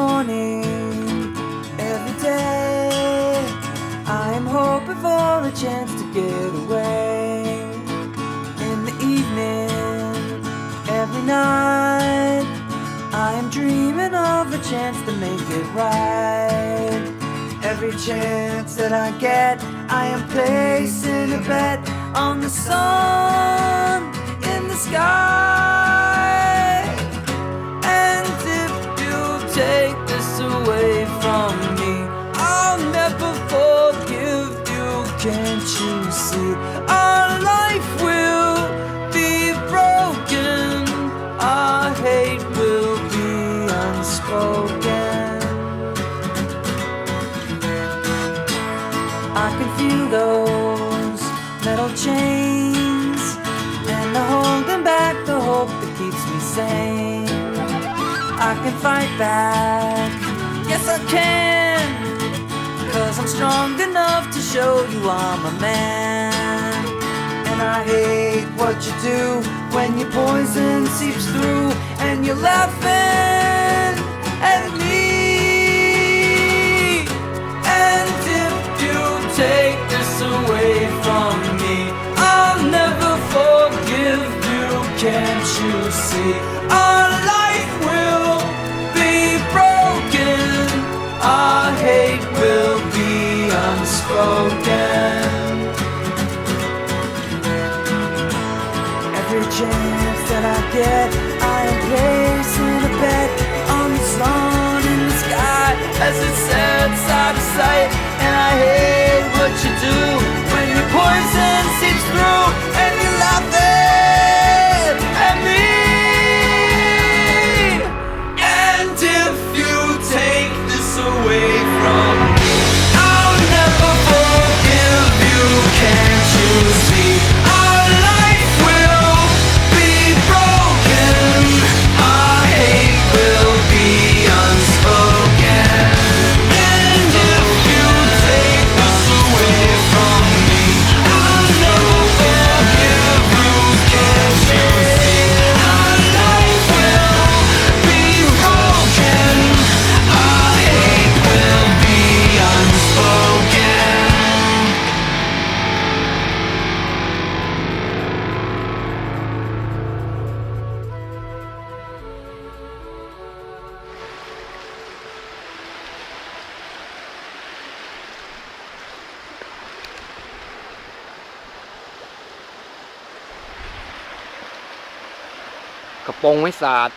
morning, every day, I am hoping for a chance to get away. In the evening, every night, I am dreaming of a chance to make it right. Every chance that I get, I am placing a bet on the sun in the sky. And if you take this away from me, I'll never forgive you, can't you see? Our life will be broken, our hate will be unspoken. I can feel those metal chains, and they're holding back the hope that keeps me sane. I can fight back, yes I can, 'cause I'm strong enough to show you I'm a man. And I hate what you do when your poison seeps through and you're laughing at me. And if you take this away from me, I'll never forgive you, can't you see? Our life will be broken, our hate will be unspoken. Every chance that I get, I am placing a bet on the sun in the sky as it sets out of sight. And I hate what you do when your poison seeps through and you're laughing at me. And if you take this away from me, I'll never forgive you, can't you see? Our life will be broken, our hate will be unspoken. And if you take this away from me, I'll never forgive you, can't you see? Our life will be broken, our hate will be unspoken. Kapong ไม่สาด